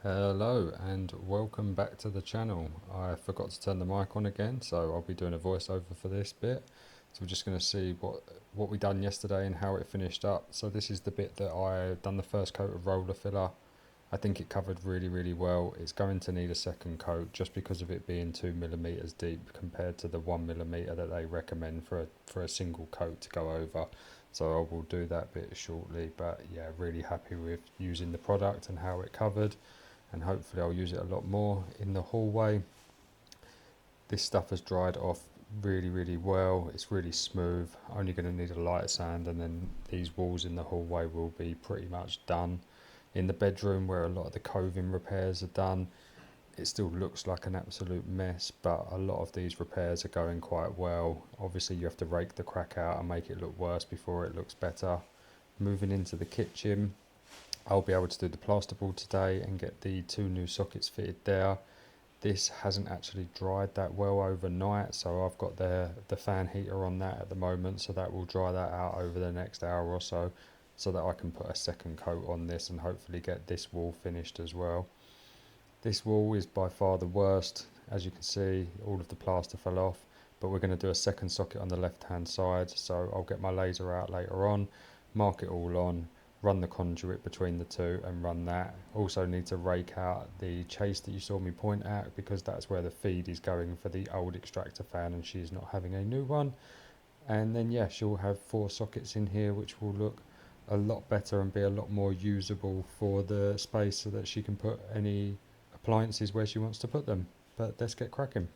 Hello and welcome back to the channel. I forgot to turn the mic on again, so I'll be doing a voiceover for this bit. So we're just going to see what we done yesterday and how it finished up. So this is the bit that I done the first coat of roller filler. I think it covered really well. It's going to need a second coat just because of it being 2mm deep compared to the 1mm that they recommend for a single coat to go over. So I will do that bit shortly, but yeah, really happy with using the product and how it covered. And hopefully I'll use it a lot more in the hallway. This stuff has dried off really well. It's really smooth. Only going to need a light sand, and then these walls in the hallway will be pretty much done. In the bedroom where a lot of the coving repairs are done, it still looks like an absolute mess, but a lot of these repairs are going quite well. Obviously you have to rake the crack out and make it look worse before it looks better. Moving into the kitchen, I'll be able to do the plasterboard today and get the 2 new sockets fitted there. This hasn't actually dried that well overnight, so I've got the fan heater on that at the moment, so that will dry that out over the next hour or so that I can put a second coat on this and hopefully get this wall finished as well. This wall is by far the worst. As you can see, all of the plaster fell off, but we're going to do a second socket on the left hand side, so I'll get my laser out later on, mark it all on, run the conduit between the two and run that. Also need to rake out the chase that you saw me point at, because that's where the feed is going for the old extractor fan and she's not having a new one. And then yeah, she'll have 4 sockets in here which will look a lot better and be a lot more usable for the space, so that she can put any appliances where she wants to put them. But let's get cracking.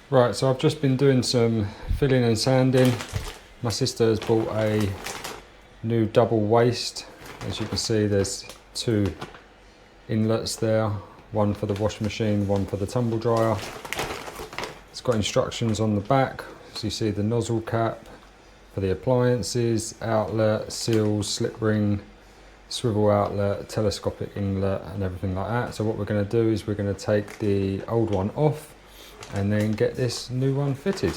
Right, so I've just been doing some filling and sanding. My sister has bought a new double waist. As you can see, there's 2 inlets there, one for the washing machine, one for the tumble dryer. It's got instructions on the back, so you see the nozzle cap for the appliances, outlet, seals, slip ring, swivel outlet, telescopic inlet and everything like that. So what we're going to do is we're going to take the old one off and then get this new one fitted.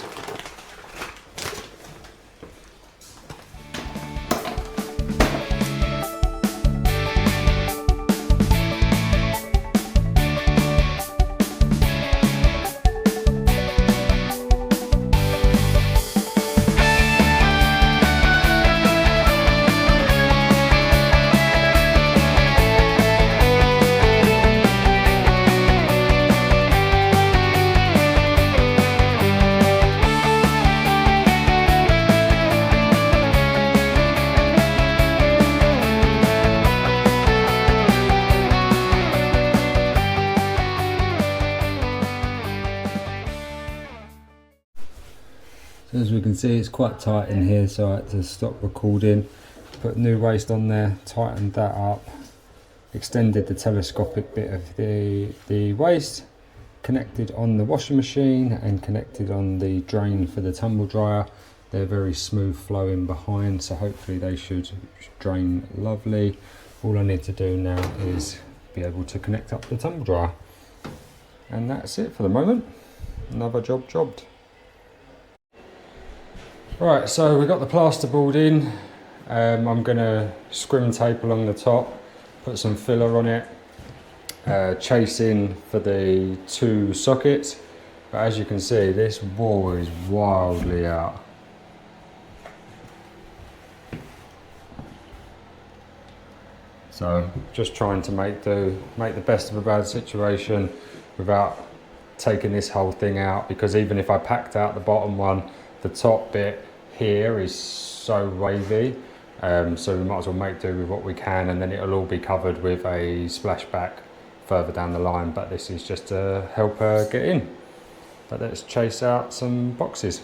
As we can see, it's quite tight in here, so I had to stop recording, put new waist on there, tightened that up, extended the telescopic bit of the waist, connected on the washing machine and connected on the drain for the tumble dryer. They're very smooth flowing behind, so hopefully they should drain lovely. All I need to do now is be able to connect up the tumble dryer. And that's it for the moment. Another job jobbed. Right, so we got the plasterboard in. I'm gonna scrim tape along the top, put some filler on it, chase in for the 2 sockets. But as you can see, this wall is wildly out. So just trying to make the best of a bad situation without taking this whole thing out, because even if I packed out the bottom one, the top bit here is so wavy. So we might as well make do with what we can, and then it'll all be covered with a splashback further down the line. But this is just to help her get in. But let's chase out some boxes.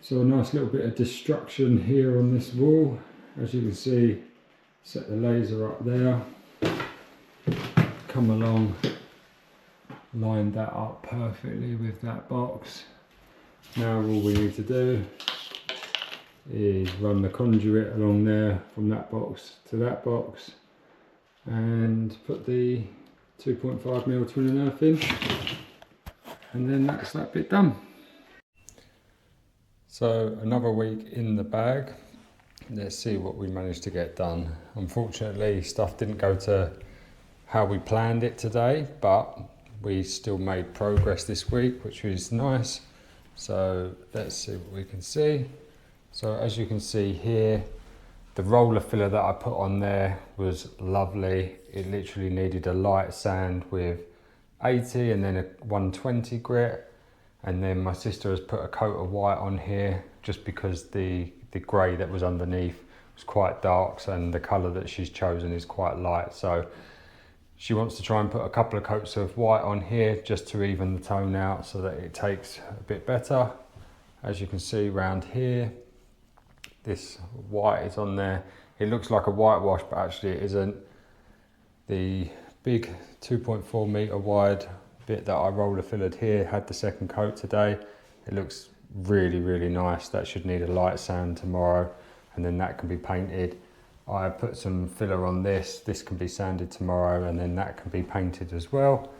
So a nice little bit of destruction here on this wall. As you can see, set the laser up there, come along, line that up perfectly with that box. Now all we need to do is run the conduit along there from that box to that box and put the 2.5mm twin and earth in, and then that's that bit done. So another week in the bag. Let's see what we managed to get done. Unfortunately, stuff didn't go to how we planned it today, but we still made progress this week, which is nice. So let's see what we can see. So as you can see here, the roller filler that I put on there was lovely. It literally needed a light sand with 80 and then a 120 grit. And then my sister has put a coat of white on here just because the grey that was underneath was quite dark, and the colour that she's chosen is quite light. So she wants to try and put a couple of coats of white on here just to even the tone out so that it takes a bit better. As you can see around here, this white is on there. It looks like a whitewash, but actually it isn't. The big 2.4 metre wide bit that I roller fillered here had the second coat today. It looks really, really nice. That should need a light sand tomorrow, and then that can be painted. I put some filler on this. This can be sanded tomorrow, and then that can be painted as well.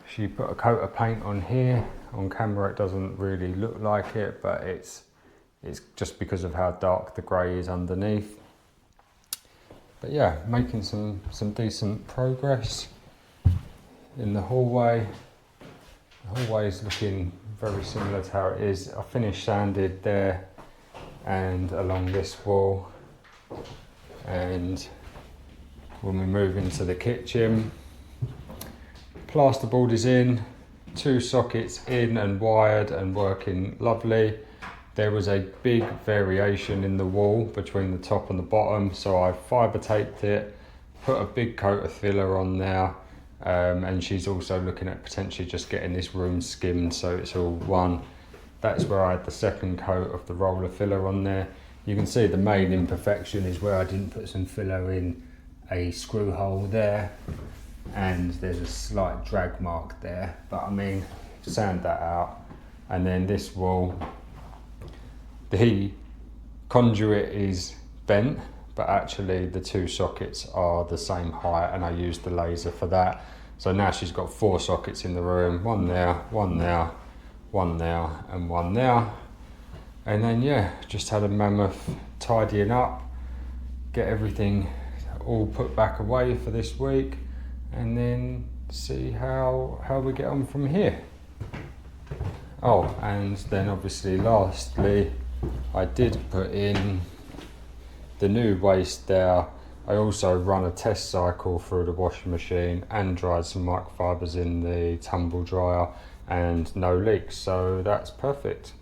She put a coat of paint on here. On camera it doesn't really look like it, but it's just because of how dark the grey is underneath. But yeah, making some decent progress in the hallway. The hallway is looking very similar to how it is. I finished sanded there and along this wall, and when we move into the kitchen. Plasterboard is in, 2 sockets in and wired and working lovely. There was a big variation in the wall between the top and the bottom, so I fibre taped it, put a big coat of filler on there, and she's also looking at potentially just getting this room skimmed so it's all one. That's where I had the second coat of the roller filler on there. You can see the main imperfection is where I didn't put some filler in a screw hole there, and there's a slight drag mark there, but I mean, sand that out. And then this wall, the conduit is bent, but actually the 2 sockets are the same height, and I used the laser for that. So now she's got 4 sockets in the room, 1 there, 1 there, 1 there, and 1 there. And then yeah, just had a mammoth tidying up, get everything all put back away for this week, and then see how we get on from here. Oh, and then obviously lastly, I did put in the new waste there. I also run a test cycle through the washing machine and dried some microfibers in the tumble dryer, and no leaks, so that's perfect.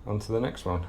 On to the next one.